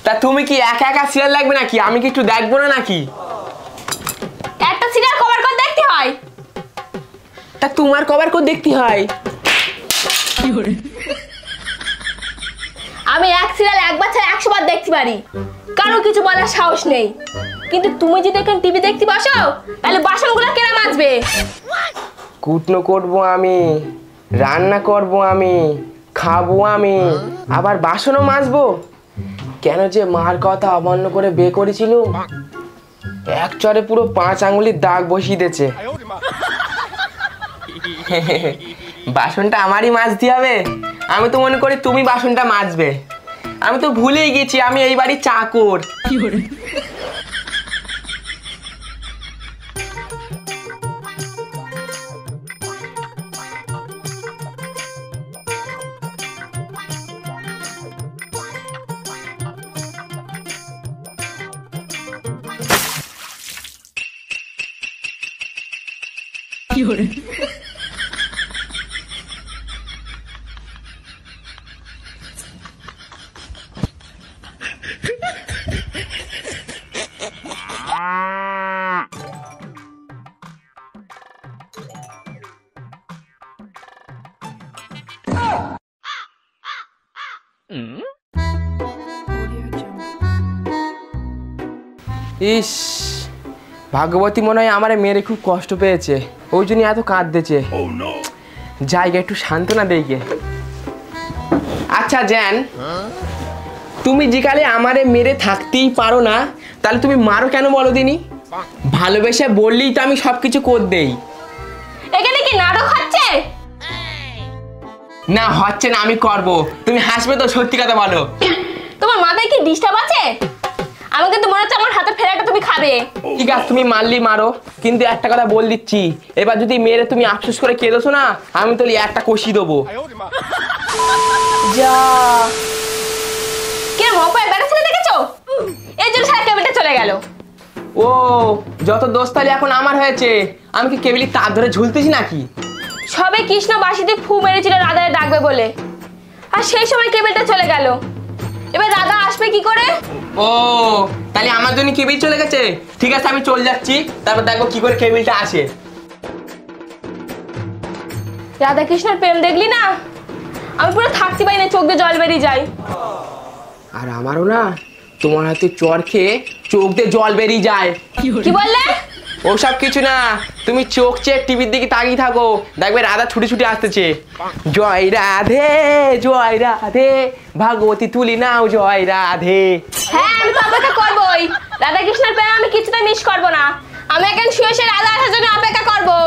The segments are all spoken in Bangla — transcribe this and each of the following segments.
তা তুমি কি একা একা সিরিয়াল লাগবে নাকি? আমি কি একটু দেখবো না নাকি? একটা সিরিয়াল কভার করে দেখতে হয়। তা তোমার কভার করে দেখতে হয়? আমি এক সিরিয়াল একবার ছাড়া 100 বার দেখতে পারি, কারো কিছু বলার সাহস নেই। কিন্তু তুমি যদি এখন টিভি দেখতে বসো তাহলে বাসনগুলো কেনা মাজবে? কুটনো করবো আমি, রান্না করবো আমি, খাবো আমি, আবার বাসনও মাজবো? কেন যে মার কথা অমান্য করে বিয়ে করেছিল, এক চরে পুরো 5 আঙ্গুলির দাগ বসিয়ে দিয়েছে। বাসনটা আমারই মাজতে হবে? আমি তো মনে করি তুমি বাসনটা মাজবে। আমি তো ভুলেই গেছি আমি এই বাড়ির চাকর। ইস, ভাগ্যবতী মনে হয় আমার মেয়েরে খুব কষ্ট পেয়েছে, ওই জন্য এত কাঁদতেছে। জায়গা একটু সান্ত্বনা দেইকে। আচ্ছা জান, তুমি যেকালে আমারে মেরে থাকতেই পারো না, তাহলে তুমি মারো কেন বলো দিনি? ভালোবেসে বললেই তো আমি সবকিছু করে দেই। এখানে কি নাটক হচ্ছে? না হচ্ছে না, আমি করব। তুমি হাসবে তো? সত্যি কথা বলো। তোমার মাথায় কি ডিস্টার্ব আছে? আমি কিন্তু মনে হচ্ছে আমার হাতে ফেরাটা তুমি খাবে। ঠিক আছে, তুমি মারলি মারো, কিন্তু একটা কথা বল দিচ্ছি, এবার যদি মেরে তুমি আফসোস করে কেঁদোছো না, আমি তো একটা কষি দেবো। যা কে মোবাইল ব্যাটা ছেলে দেখেছো? এই জন্য সারা কেবিলটা চলে গেল। ও, যত দোষ তাহলে এখন আমার হয়েছে। আমি কি কেবিলি তার ধরে ঝুলতেছি নাকি? সবে কৃষ্ণ বাঁশিতে ফু মেরেছিল রাধারে ডাকবে বলে, আর সেই সময় কেবিলটা চলে গেল। এবার রাধা আসবে কি করে? ও, তাহলে আমার জন্য কেবিল চলে গেছে। ঠিক আছে, আমি চলে যাচ্ছি, তারপর দেখবো কি করে কেবিলটা আসে। রাধা কৃষ্ণের প্রেম দেখলি না, আমি পুরো থাকতে পারি না, চোখ দিয়ে জল বেরিয়ে যায়। আর আমারও না তোমার হাতে চর খেয়ে চোখ দিয়ে জল বেরিয়ে যায়। কি বললে? ওসব কিছু না, তুমি চোখ চেয়ে টিভির দিকে তাকিয়ে থাকো, দেখবে রাধা ছুটি ছুটি আসতেছে। জয় রাধে, জয় রাধে, ভাগবতী তুলি নাও, জয় রাধে। হ্যাঁ, আমি তো অপেক্ষা করবোই। রাধা কৃষ্ণের প্রেম আমি কিছুটা মিস করবো না। আমি এখন শুয়ে শুয়ে রাধা আসার জন্য অপেক্ষা করবো।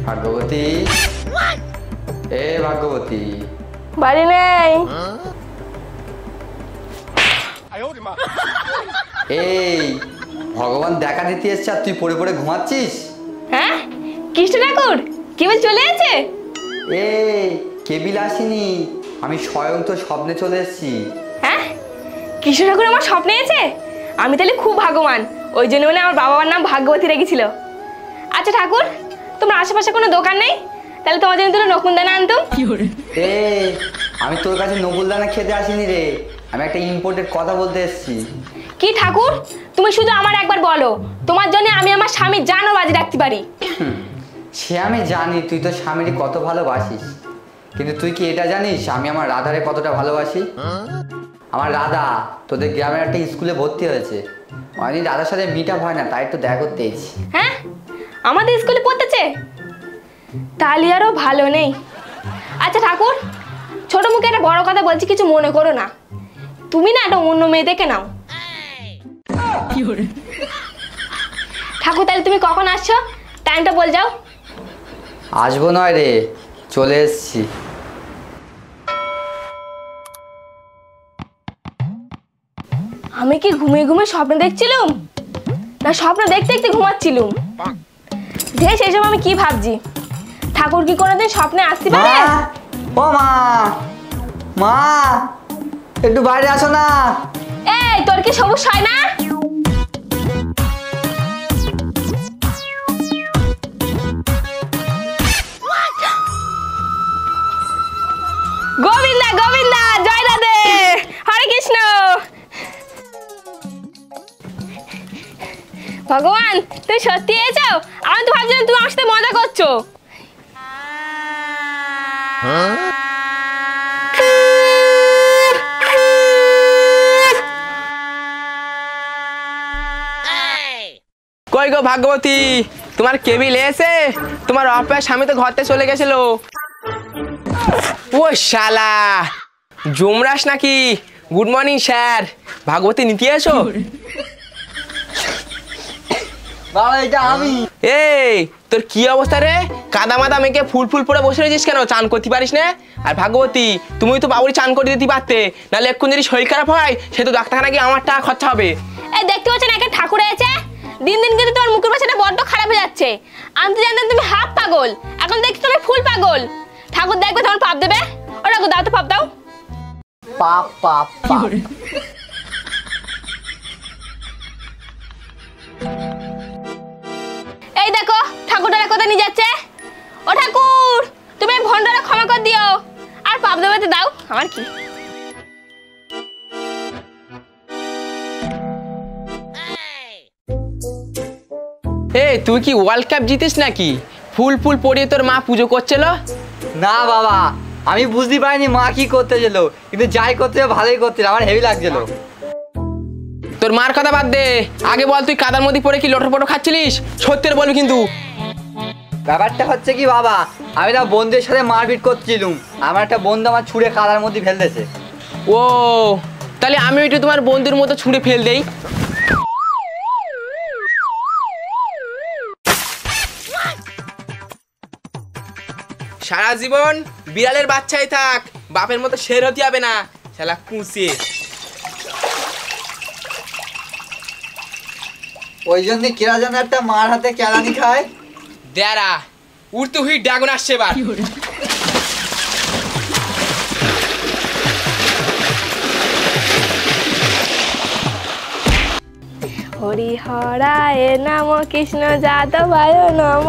ভাগ্যবতী, এ ভাগ্যবতী, বাড়ি নেই। এই ভগবান দেখা দিতে এসছে আর তুই পড়ে পড়ে ঘুমাচ্ছিস? হ্যাঁ, কৃষ্ণ ঠাকুর কেবল চলে আছে? এ কেবিল আসেনি, আমি স্বয়ং তো স্বপ্নে চলে এসেছি। হ্যাঁ, কৃষ্ণ ঠাকুর আমার স্বপ্নে আছে? আমি তাহলে খুব ভাগ্যবান, ওই জন্য মানে আমার বাবার নাম ভাগ্যবতী রেখেছিল। আচ্ছা ঠাকুর, তোমার আশেপাশে কোনো দোকান নেই? তাহলে তোমার জন্য দুটো নকুনদানা আনতাম। এ আমি তোর কাছে নকুলদানা খেতে আসিনি রে, আমি একটা ইম্পোর্টেড কথা বলতে এসেছি। কি ঠাকুর, তুমি শুধু আমার একবার বলো, তোমার জন্য আমি আমার স্বামীর জানও বাজি রাখতে পারি। সে আমি জানি তুই তো স্বামীরই কত ভালোবাসিস, কিন্তু তুই কি এটা জানিস আমি আমার রাধারে কতটা ভালোবাসি? আমার রাধা তোদের গ্রামের একটা স্কুলে ভর্তি হয়েছে, অনেকদিন রাধার সাথে মিট আপ হয় না, তাই একটু দেখা করতে এসেছি। হ্যাঁ, আমাদের স্কুলে পড়তেছে? তাহলে আরও ভালো নেই। আচ্ছা ঠাকুর, ছোট মুখে একটা বড় কথা বলছি, কিছু মনে করো না। তুমি না একটা অন্য মেয়ে দেখে নাও। ঠাকুর, তাহলে তুমি কখন আসছো? টাইমটা বল যাও। আসবো নয় রে, চলে এসছি। আমি কি ঘুমিয়ে ঘুমিয়ে স্বপ্ন দেখছিলাম, না স্বপ্ন দেখতে দেখতে ঘুমাচ্ছিলাম? যে সেই সময় আমি কি ভাবছি, ঠাকুর কি কোনোদিন স্বপ্নে আসতে পারে? ও মা, মা একটু বাইরে আসো না। এই তোর কি সবুজ হয় না? সত্যি এসেছো? আমি তো ভাবছিলাম তুমি আমার সাথে মজা করছো। কই গো ভাগ্যবতী, তোমার কেবিল এসে? তোমার অফিস স্বামী তো ঘরতে চলে গেছিল। ও শালা জুমরাস নাকি? Good morning sir. ভাগবতী নিতে এসো। বাবা এটা আমি। এই তোর কি অবস্থা রে? কাদা মাদা মেঘে ফুল ফুল পরে বসে রয়েছিস কেন? চান করতে পারিস না? আর ভাগবতী তুমি তো বাবুরি চান করে দিতে পারতে, নাহলে এক্ষুনি যদি শরীর খারাপ হয় সে তো ডাক্তারখানা গিয়ে আমার টাকা খরচা হবে। এই দেখতে পাচ্ছেন একটা ঠাকুর আছে, দিন দিন কিন্তু তোমার মুখের ভাষাটা বড্ড খারাপ হয়ে যাচ্ছে। আমি তো জানতাম তুমি হাফ পাগল, এখন দেখছি তুমি ফুল পাগল। ঠাকুর দেখবে তোমার পাপ দেবে। ও ঠাকুর দাও তো পাপ দাও। পাপ পাপ পাপ। এই দেখো ঠাকুরটা কোথায় নিয়ে যাচ্ছে। ও ঠাকুর তুমি এই ভণ্ডারে ক্ষমা করে দিও, আর পাপ দেবে দাও, আমার কি। এই তুই কি ওয়ার্ল্ড কাপ জিতিস নাকি? ফুল ফুল পরিয়ে তোর মা পুজো করছিল। না বাবা, আমি বুঝতে পারিনি মা কি করতে গেল, কিন্তু যাই করতে ভালোই করতে, আমার হেভি লাগছিল। তোর মার কথা বাদ দে, আগে বল তুই কাদার মধ্যে পড়ে কি লটর পটর খাচ্ছিলিস? সত্যি বলবি কিন্তু। ব্যাপারটা হচ্ছে কি বাবা, আমি না বন্ধুদের সাথে মারপিট করছিলাম, আমার একটা বন্ধু আমার ছুঁড়ে কাদার মধ্যে ফেলতেছে। ও তাহলে আমি ওইটা তোমার বন্ধুর মতো ছুঁড়ে ফেল দেই। সারা জীবন বিড়ালের বাচ্চাই থাক, বাপের মতো শের হতে হবে না, শালা কুঁচে। ওই জন্য কেরা যেন একটা মার হাতে কেলানি খায়। দেরা উড়তে হুই ড্রাগন আসছে এবার। হরিহরায় নাম কৃষ্ণ যাদবায় নম,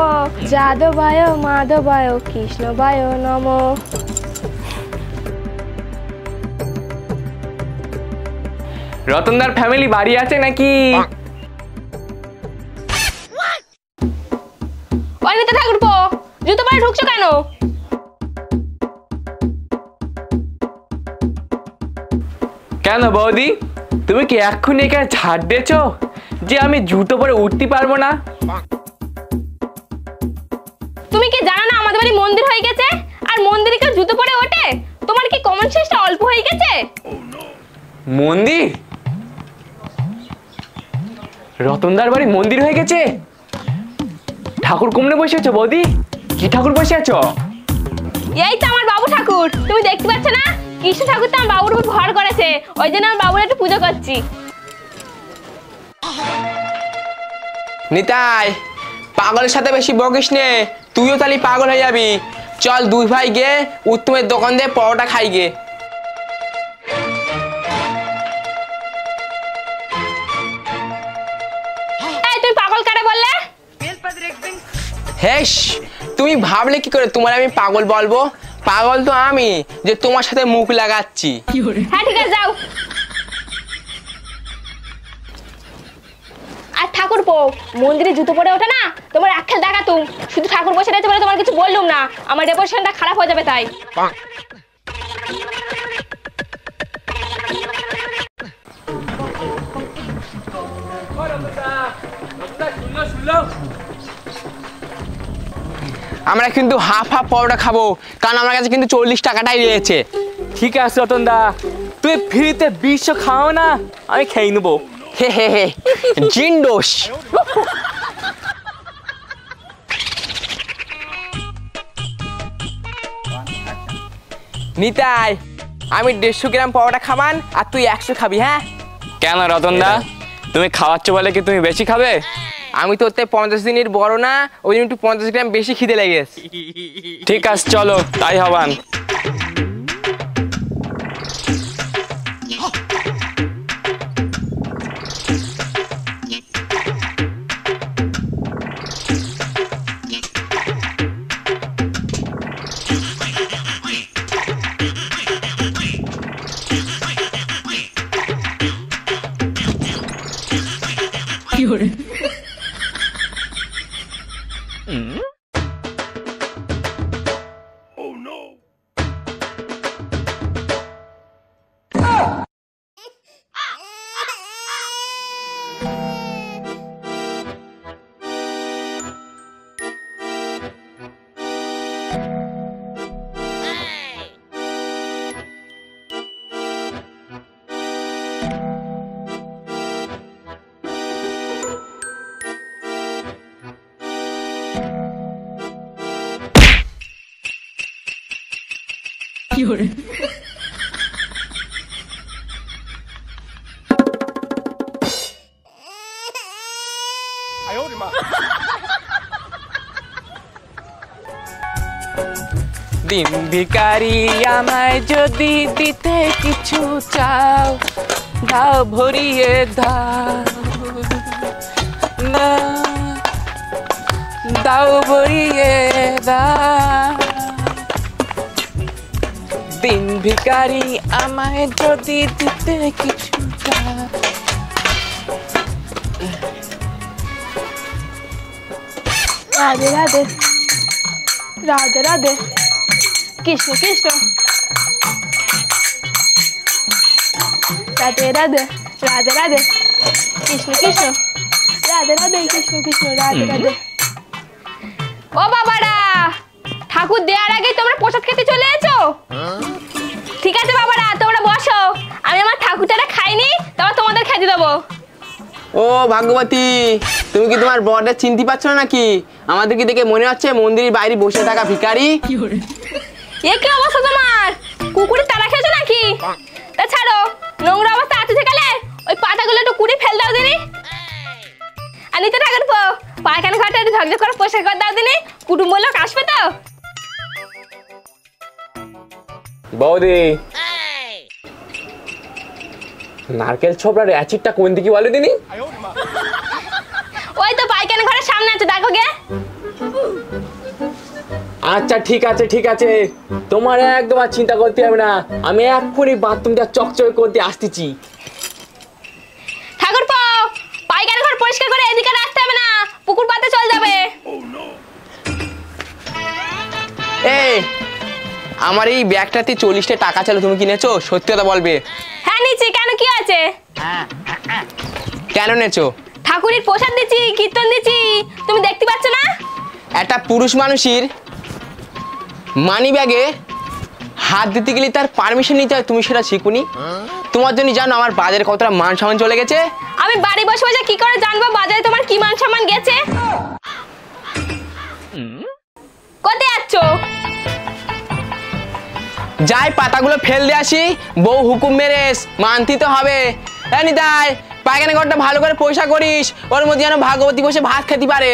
যাদবায় মাধবায় কৃষ্ণবায় নম। রতনদার ফ্যামিলি বাড়ি আছে নাকি? অনিতা ঠাকুরপো, জুতো পরে ঢুকছো কেন? কেন বৌদি, তুমি কি এক্ষুনি এখানে ঝাড় দিয়েছো যে আমি জুতো পরে উঠতে পারবো না? তুমি কি জানো না আমাদের বাড়ি মন্দির হয়ে গেছে, আর মন্দিরে কেউ জুতো পরে ওঠে? তোমার কি কমন সেন্সটা অল্প হয়ে গেছে? মন্দির? রতনদার বাড়ি মন্দির হয়ে গেছে? ঠাকুর কমনে বসে আছো বৌদি? কি ঠাকুর বসে আছো? এই তো আমার বাবু ঠাকুর, তুমি দেখতে পাচ্ছ না? কৃষ্ণ ঠাকুর তো আমার বাবুর উপর ভর করেছে, ওই জন্য আমার বাবুর একটু পুজো করছি। নিতাই পাগলের সাথে বেশি বকিস নে, তুইও তাহলে পাগল হয়ে যাবি। চল দুই ভাই গে উত্তমের দোকান দিয়ে পরোটা খাই গে। এই তুমি পাগল কারে বললে? হেস তুমি ভাবলে কি করে তোমার আমি পাগল বলবো? পাগল তো আমি যে তোমার সাথে মুখ লাগাচ্ছি। হ্যাঁ ঠিক আছে যাও। আর ঠাকুর পো, মন্দিরে জুতো পরে ওঠে না তোমার আখ্যাল দেখাতুম, শুধু ঠাকুর বসে রয়েছে বলে তোমার কিছু বললুম না, আমার রেপুটেশনটা খারাপ হয়ে যাবে তাই। আমরা কিন্তু হাফ হাফ পরোটা খাবো, কারণ আমার কাছে কিন্তু 40 টাকাটাই রয়েছে। ঠিক আছে রতনদা, তুমি ফ্রিতে 20 খাও না, আমি খেয়ে নেবো। হে হে হে জিন্ডোস। নিতাই আমি 150 গ্রাম পরোটা খাবান, আর তুই 100 খাবি। হ্যাঁ কেন রতনদা, তুমি খাওয়াচ্ছ বলে কি তুমি বেশি খাবে? আমি তো ওতে 50 দিনের বড় না, ওই জন্য একটু 50 গ্রাম বেশি খিদে লেগেছে। ঠিক আছে চলো তাই হবান। দিন ভিখারি আমায় যদি দিতে কিছু চাও, দাও ভরিয়ে দাও, না দাও ভরিয়ে দাও। দিন ভিখারি আমায় যদি দিতে কিছু চাও। রাধে রাধে, রাধে রাধে, কৃষ্ণ কৃষ্ণ, রাধে রাধে, রাধে রাধে, কৃষ্ণ কৃষ্ণ, রাধে রাধে, কৃষ্ণ কৃষ্ণ, রাধে রাধে। ও বাবারা, ঠাকুর দেওয়ার আগে তোমরা প্রসাদ খেতে চলে এসো? ঠিক আছে বাবারা, তোমরা বসো, আমি আমার ঠাকুরটা খাইনি, তারপর তোমাদের খেতে দেবো। ও ভাগ্যবতী, তুমি কি তোমার বরটা চিনতে পারছো না নাকি? আমাদের কি দেখে মনে হচ্ছে মন্দিরের বাইরে বসে থাকা ভিখারি? এ কি অবস্থা তোমার? কুকুরের তাড়া খেয়েছো নাকি? তা ছাড়ো, নোংরা অবস্থা আছে যেখানে, ওই পাতাগুলো একটু কুড়ি ফেল দাও দিনি। আর নিতে থাকার পর পায়খানা ঘরটা একটু ঝকঝক করে পরিষ্কার করে দাও দিনি, কুটুম্ব লোক আসবে তো। বৌদি, নারকেল ছোবড়ার অ্যাচিডটা কোন দিকে বলে দিনি? ওই তো পায়খানা ঘরের সামনে আছে, দেখো গে। আচ্ছা ঠিক আছে ঠিক আছে, তোমার একদম আর চিন্তা করতে হবে না, আমি এক্ষুনি বাথরুমটা চকচক করতে আসতেছি। ঠাকুর পায়খানা ঘর পরিষ্কার করে এদিকে রাখতে হবে না, পুকুর পাতে চলে যাবে। এই আমার এই ব্যাগটাতে 40টা টাকা ছিল, তুমি কিনেছো? সত্যি কথা বলবে। হ্যাঁ নিচ্ছি, কেন কি আছে? কেন নেছো? ঠাকুরের প্রসাদ দিচ্ছি, কীর্তন দিচ্ছি, তুমি দেখতে পাচ্ছ না? একটা পুরুষ মানুষের মানি ব্যাগে হাত দিতে গেলে তার পারমিশন নিতে হয়, তুমি সেটা শিখুনি? তোমার জন্য জানো আমার বাজারে কতটা মান সম্মান চলে গেছে? আমি বাড়ি বসে বসে কি করে জানবো বাজারে তোমার কি মান সম্মান গেছে? কোথায় যাচ্ছ? যাই পাতাগুলো ফেল দিয়ে আসি, বউ হুকুম মেরে মানতে তো হবে। নিতাই, পায়খানা ঘরটা ভালো করে পয়সা করিস, ওর মধ্যে যেন ভাগবতী বসে ভাত খেতে পারে।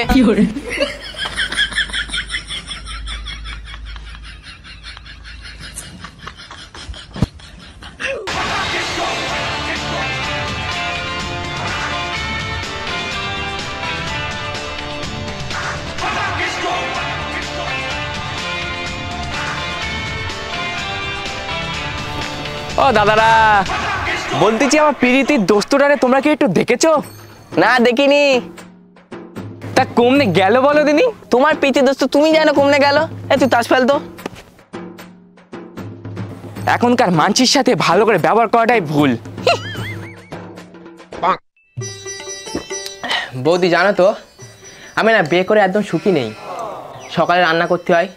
ও দাদারা, বলতেছি আমার প্রীতির দোস্তটারে তোমরা কি একটু দেখেছো? না দেখিনি। তা কমনে গেল বলো দিনি? তোমার প্রীতি দোস্ত তুমি জানো কমনে গেল? তুই তাস ফেলতো। এখনকার মানুষের সাথে ভালো করে ব্যবহার করাটাই ভুল। বৌদি জানো তো, আমি না বিয়ে করে একদম সুখী নেই। সকালে রান্না করতে হয়,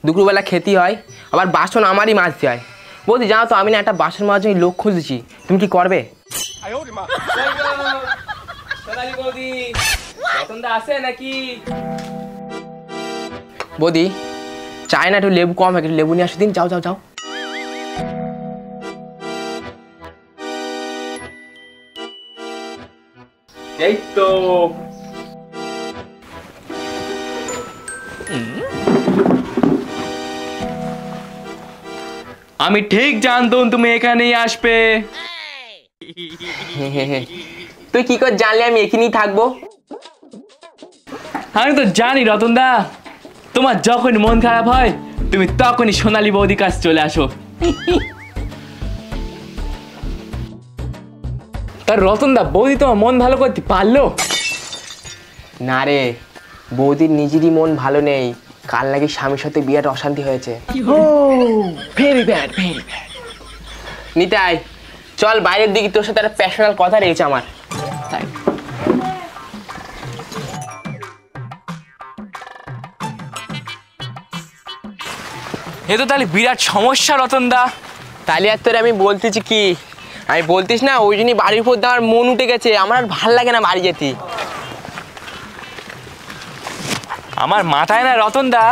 দুপুরবেলা খেতে হয়, আবার বাসন আমারই মাজতে হয়। বৌদি জানো তো, আমি না একটা বাসন মাজার জন্য লোক খুঁজেছি, তুমি কি করবে? বৌদি চায় না, একটু লেবু কম হয়, একটু লেবু নিয়ে আসো দিন। যাও যাও যাও। এই তো আমি ঠিক জানতাম তুমি এখানেই আসবে। তুই কি করে জানলে আমি এখানেই থাকবো? আমি তো জানি রতনদা, তোমার যখন মন খারাপ হয় তুমি তখনই সোনালী বৌদির কাছে চলে আসো। তার রতনদা, বৌদি তোমার মন ভালো করতে পারলো? না রে, বৌদির নিজেরই মন ভালো নেই, কাল নাকি স্বামীর সাথে বিরাট অশান্তি হয়েছে। Very bad, very bad. Nitai চল বাইরের দিকে, তোর সাথে একটা পার্সোনাল কথা রয়েছে আমার। তাই এ তো তাহলে বিরাট সমস্যা রতন দা। তাহলে আর তোর আমি বলতেছি কি, আমি বলতিস না ওই জন্যই বাড়ির উপর আমার মন উঠে গেছে, আমার আর ভাল লাগে না বাড়ি যেতে। আমার মাথায় না রতন দা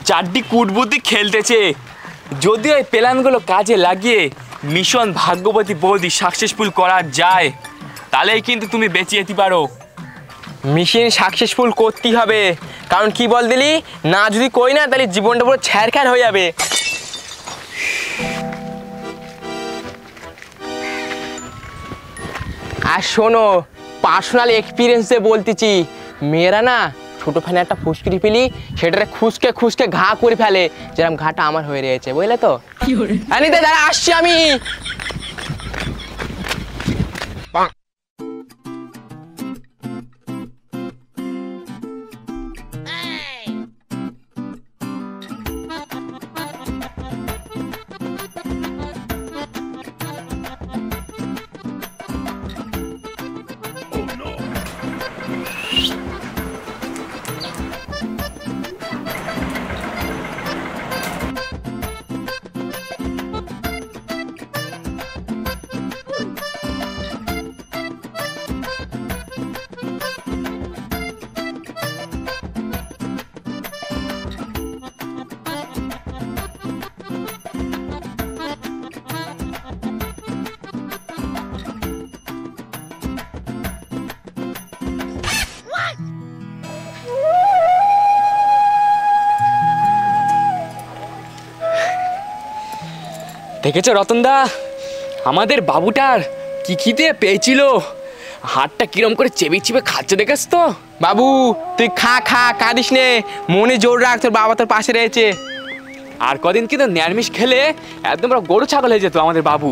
চারটি কুটবুদ্ধি খেলতেছে। যদি ওই প্ল্যানগুলো কাজে লাগিয়ে মিশন ভাগ্যবতী বৌদি সাকসেসফুল করা যায়, তাহলেই কিন্তু তুমি বেঁচে যেতে পারো। মিশন সাকসেসফুল করতেই হবে, কারণ কি বল দিলি না, যদি কই না তাহলে জীবনটা পুরো ছ্যারখার হয়ে যাবে। আর শোনো, পার্সোনাল এক্সপিরিয়েন্সে বলতেছি, মেয়েরা না ছোটো ফ্যানে একটা ফুসকিরি পেলি সেটারে খুসকে খুসকে ঘা করে ফেলে, যেরকম ঘাটা আমার হয়ে রয়েছে, বুঝলে তো? আনিতে দাঁড়া, আসছি আমি। দেখেছো রতনদা, আমাদের বাবুটার কি খিদে পেয়েছিল, হাতটা কিরম করে চেপে চেপে খাচ্ছে, দেখেছ তো? বাবু তুই খা খা, কাঁদিস নে, মনে জোর রাখ, তোর বাবা তোর পাশে রয়েছে। আর কদিন কিন্তু নিরামিষ খেলে একদম পুরো গরু ছাগল হয়ে যেত আমাদের বাবু।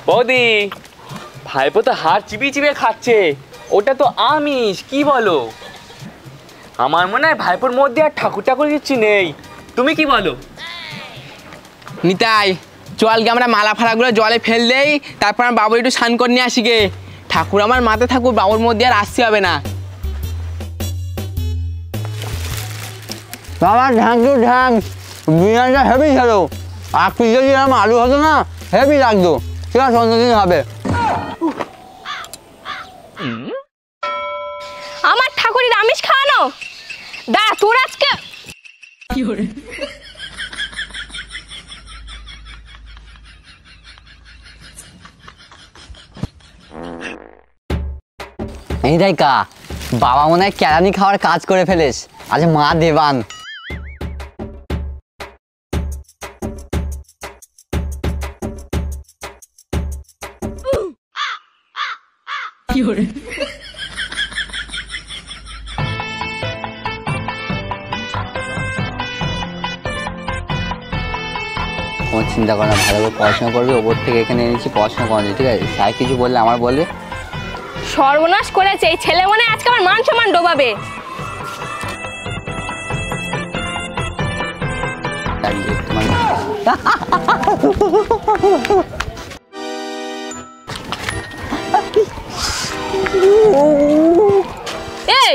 বৌদি, ভাইপো তো হাড় চিবিয়ে চিবিয়ে খাচ্ছে, ওটা তো আমিষ, কি বলো? আমার মনে হয় ভাইপোর মধ্যে আর ঠাকুর ঠাকুর কিছু নেই, তুমি কি বলো? নিতাই চল গে, আমরা মালা ফালাগুলো জলে ফেল দেই, তারপর আমার বাবু একটু স্নান করে নিয়ে আসি গে। ঠাকুর আমার মাথায় থাকুক, বাবুর মধ্যে আর আসতে হবে না। বাবা ঢ্যাং টু ঢ্যাং, বিরিয়ানিটা হেভি ছিল, আর পিস যদি আমার আলু হতো না হেভি লাগতো। ঠিক আছে, অন্যদিন হবে। আমার ঠাকুরের আমিষ খাওয়ানো, দা তোর আজকে এই দেখ, বাবা মনে হয় কেরানি খাওয়ার কাজ করে ফেলেস, আজ মা দেবান। কোনো চিন্তা করে না, ভালো করে পড়াশোনা করবি, ওপর থেকে এখানে এনেছি পড়াশোনা করানো, ঠিক আছে? স্যার কিছু বললে আমার বলবে। সর্বনাশ করেছে এই ছেলে, মনে হয় আজকে আমার মান সম্মান ডোবাবে। এই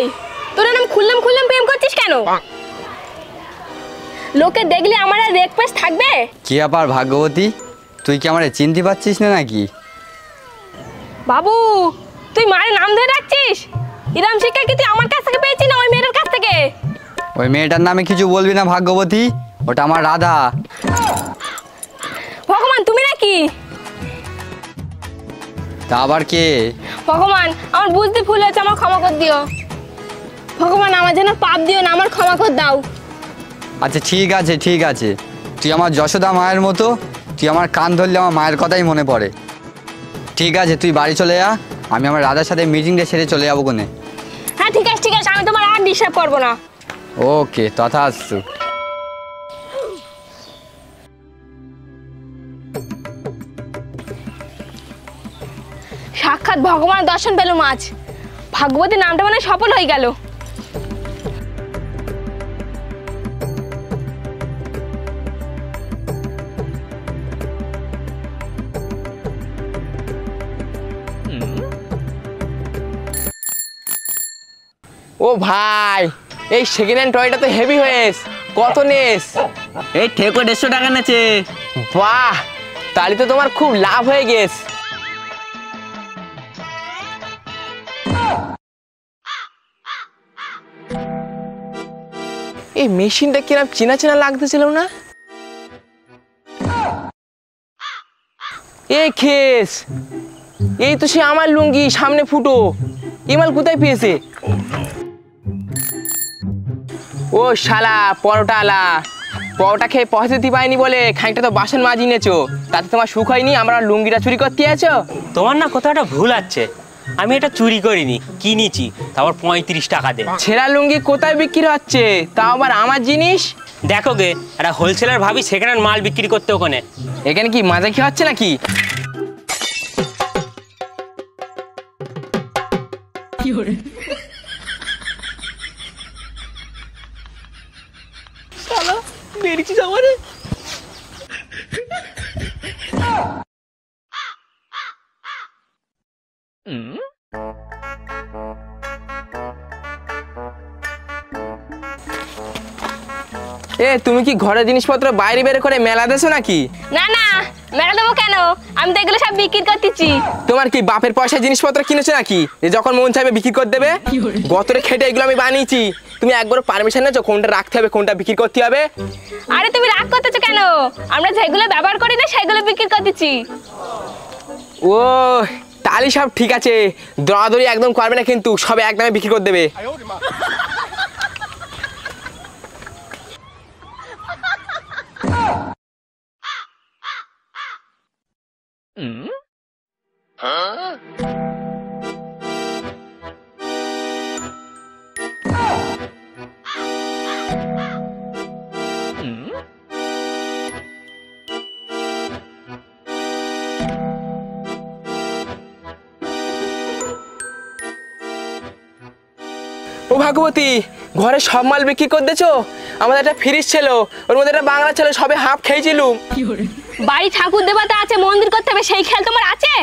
তোর নাম খুললাম খুললাম প্রেম করছিস কেন? লোকে দেখলে আমার আর রেক পেস থাকবে? কি ব্যাপার ভাগ্যবতী, তুই কি আমারে চিনতে পারছিস না নাকি? বাবু তুই মায়ের নাম ধরে রাখছিস? ইরাম শিক্ষা কি তুই আমার কাছ থেকে পেয়েছিস না ওই মেয়েটার কাছ থেকে? ওই মেয়েটার নামে কিছু বলবি না ভাগ্যবতী, ওটা আমার রাধা। ভগবান তুমি নাকি? তা আবার কে? ভগবান আমার বুঝতে ভুল হয়েছে, আমার ক্ষমা করে দিও। ভগবান আমার যেন পাপ দিও না, আমার ক্ষমা করে দাও। আচ্ছা ঠিক আছে ঠিক আছে, তুই আমার যশোদা মায়ের মতো, তুই আমার কান ধরলে আমার মায়ের কথাই মনে পড়ে। ঠিক আছে তুই বাড়ি চলে যা, আমি আমার রাধার সাথে মিটিংটা সেরে চলে যাবো কোনে। হ্যাঁ ঠিক আছে ঠিক আছে, আমি তোমার আর ডিস্টার্ব করবো না। ওকে তথাস্তু। সাক্ষাৎ ভগবানের দর্শন পেলুম আজ, ভাগ্যবতী নামটা মানে সফল হয়ে গেল। ও ভাই, এই সেকেন্ড হ্যান্ড টয়টা তো হেভি হয়েস, কত নেস? এই ঠেকো 150 টাকা নেছে। বাহ, তাহলে তো তোমার খুব লাভ হয়ে গেছে। এই মেশিনটা কিরম চেনা চেনা লাগতেছিল না? এ খেস, এই তো সে আমার লুঙ্গি সামনে ফুটো, ইমাল কোথায় পেয়েছে? ও শালা পরোটা আলা, পরোটা খেয়ে পয়সা দিতে পাইনি বলে খানিকটা তো বাসন মাজি নিয়েছো, তাতে তোমার সুখ হয়নি? আমরা লুঙ্গিটা চুরি করতে আছো? তোমার না কোথাটা ভুল আছে, আমি এটা চুরি করিনি, কিনেছি, তারপর 35 টাকা দে। ছেঁড়া লুঙ্গি কোথায় বিক্রি হচ্ছে, তাও আবার আমার জিনিস? দেখো গে, একটা হোলসেলার ভাবি সেখানে মাল বিক্রি করতে ওখানে। এখানে কি মাজা খেয়ে হচ্ছে নাকি? বেরিয়েছিস আমারে। এ তুমি কি ঘরের জিনিসপত্র বাইরে বের করে মেলা দেছো নাকি? না না, মেলা দেবো কেন, আমি তো এগুলো সব বিক্রি করতেছি। তোমার কি বাপের পয়সায় জিনিসপত্র কিনেছো নাকি যে যখন মন চাইবে বিক্রি করে দেবে? গতরে খেটে এগুলো আমি বানিয়েছি, তুমি একবার পারমিশন নেছো কোনটা রাখতে হবে কোনটা বিক্রি করতে হবে? আরে তুমি রাগ করতেছো কেন, আমরা যেগুলো ব্যবহার করি না সেগুলো বিক্রি করতেছি। ও তাহলে সব ঠিক আছে, দরাদরি একদম করবে না কিন্তু, সব একদমে বিক্রি করে দেবে। ও ভাগবতী, ঘরে সব মাল বিক্রি করে দিয়েছো? আমাদের একটা ফ্রিজ ছিল, ওর মধ্যে একটা বাংলা ছিল, সবে হাফ খেয়েছিলুম। বাড়ি ঠাকুর দেবতা আছে, মন্দির করতে হবে, সেই খেয়াল তোমার আছে?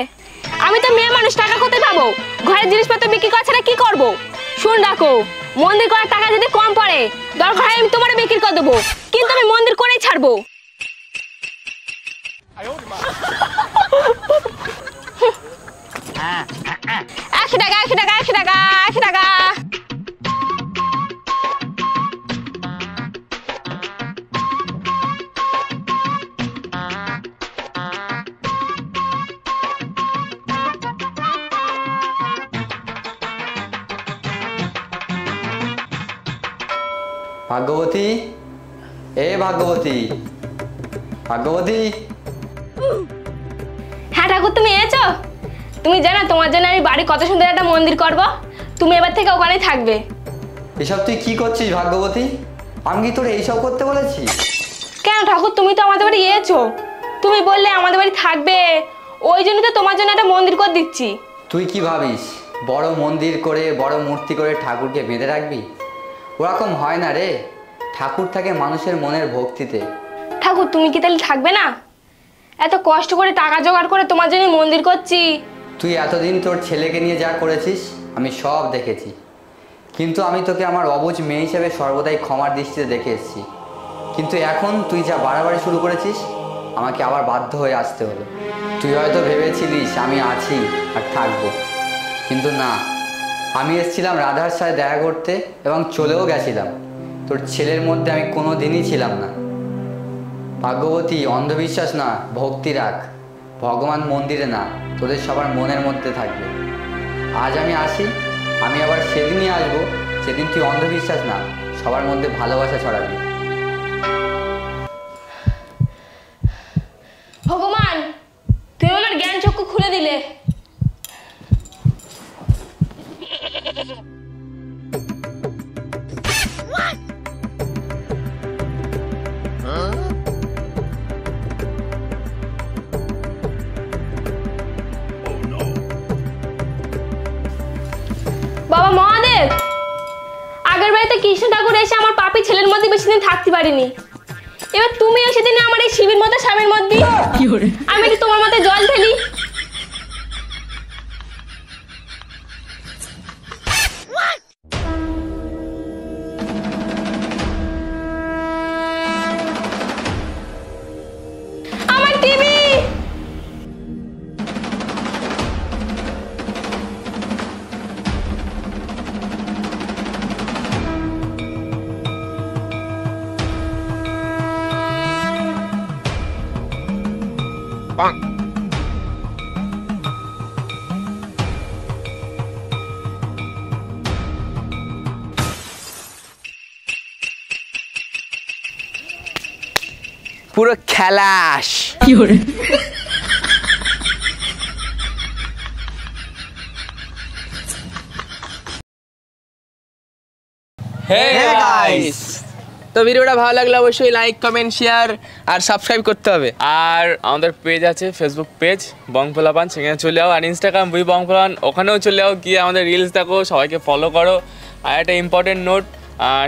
আমি তো মেয়ে মানুষ, টাকা কোথায় পাবো? ঘরের জিনিসপত্র বিক্রি করছে না, কি করবো? শুন রাখো, মন্দির করার টাকা যদি কম পড়ে দরকার হয় আমি তোমার বিক্রি করে দেবো, কিন্তু আমি মন্দির করেই ছাড়বো। 100 টাকা 100 টাকা 100 টাকা 100 টাকা। ভাগ্যবতী, এ ভাগ্যবতী, ভাগ্যবতী। হ্যাঁ ঠাকুর, তুমি এসেছো? তুমি জানো তোমার জন্য আমি বাড়ি কত সুন্দর একটা মন্দির করব, তুমি এবার থেকে ওখানেই থাকবে। এসব তুই কি করছিস ভাগ্যবতী? আমি কি তোর এইসব করতে বলেছি? কেন ঠাকুর, তুমি তো আমাদের বাড়ি এসেছো, তুমি বললে আমাদের বাড়ি থাকবে, ওই জন্য তো তোমার জন্য একটা মন্দির করে দিচ্ছি। তুই কি ভাবিস বড় মন্দির করে বড় মূর্তি করে ঠাকুরকে বেঁধে রাখবি? ওরকম হয় না রে, ঠাকুর থাকে মানুষের মনের ভক্তিতে। ঠাকুর তুমি কি তাহলে থাকবে না? এত কষ্ট করে টাকা জোগাড় করে তোমার জন্য মন্দির করছি। তুই এতদিন তোর ছেলেকে নিয়ে যা করেছিস আমি সব দেখেছি, কিন্তু আমি তোকে আমার অবুঝ মেয়ে হিসেবে সর্বদাই ক্ষমার দৃষ্টিতে দেখে এসেছি। কিন্তু এখন তুই যা বাড়াবাড়ি শুরু করেছিস, আমাকে আবার বাধ্য হয়ে আসতে হলো। তুই হয়তো ভেবেছিলিস আমি আছি আর থাকবো, কিন্তু না, আমি এসেছিলাম রাধার সাথে দেখা করতে এবং চলেও গেছিলাম। তোর ছেলের মধ্যে আমি কোনো দিনই ছিলাম না। ভাগ্যবতী, অন্ধবিশ্বাস না, ভক্তি রাখ। ভগবান মন্দিরে না, তোদের সবার মনের মধ্যে থাকবে। আজ আমি আসি, আমি আবার সেদিনই আসবো সেদিন তুই অন্ধবিশ্বাস না সবার মধ্যে ভালোবাসা ছড়াবি। ভগবান, তুমি আমার জ্ঞান চক্ষু খুলে দিলে। বাবা মহাদেব, আগের বাড়িতে কৃষ্ণ ঠাকুর এসে আমার পাপী ছেলের মধ্যে বেশি দিন থাকতে পারিনি। এবার তুমি এসে দিনে আমার এই শিবের মধ্যে স্বামীর মধ্যে আমি একটু তোমার মধ্যে জল ঢেলি। আমার টিভি পুরো খেলাস। Hey guys! তো ভিডিওটা ভালো লাগলে অবশ্যই লাইক কমেন্ট শেয়ার আর সাবস্ক্রাইব করতে হবে। আর আমাদের পেজ আছে, ফেসবুক পেজ বংফোলাপান, সেখানে চলে যাও। আর ইনস্টাগ্রাম বুই বংফোলাপান, ওখানেও চলে যাও, গিয়ে আমাদের রিলস দেখো, সবাইকে ফলো করো। আর একটা ইম্পর্টেন্ট নোট,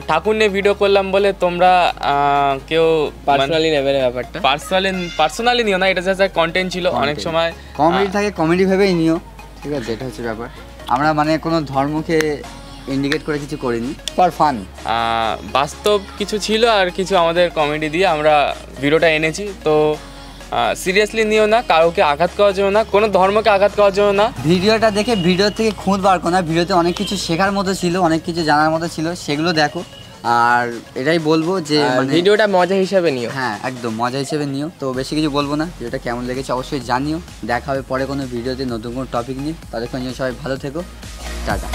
ঠাকুর নিয়ে ভিডিও করলাম বলে তোমরা কেউ পার্সোনালি নেবে না ব্যাপারটা, পার্সোনালি নিও না, এটা জাস্ট কন্টেন্ট ছিল। অনেক সময় কমেডি থাকে, কমেডি ভেবেই নিও, ঠিক আছে? এটা হচ্ছে ব্যাপার। আমরা মানে কোনো ধর্মকে ইন্ডিকেট করে কিছু করিনি, ফর ফান। বাস্তব কিছু ছিল আর কিছু আমাদের কমেডি দিয়ে আমরা ভিডিওটা এনেছি। তো সিরিয়াসলি নিও না, কাউকে আঘাত করার জন্য না, কোনো ধর্মকে আঘাত করার জন্য না। ভিডিওটা দেখে ভিডিও থেকে খুঁত বার করো না, ভিডিওতে অনেক কিছু শেখার মতো ছিল, অনেক কিছু জানার মতো ছিল, সেগুলো দেখো। আর এটাই বলবো যে ভিডিওটা মজা হিসাবে নিও। হ্যাঁ, একদম মজা হিসেবে নিও। তো বেশি কিছু বলবো না, ভিডিওটা কেমন লেগেছে অবশ্যই জানিও। দেখা হবে পরে কোনো ভিডিওতে নতুন কোনো টপিক নিয়ে। ততক্ষণ সবাই ভালো থেকো, টাটা।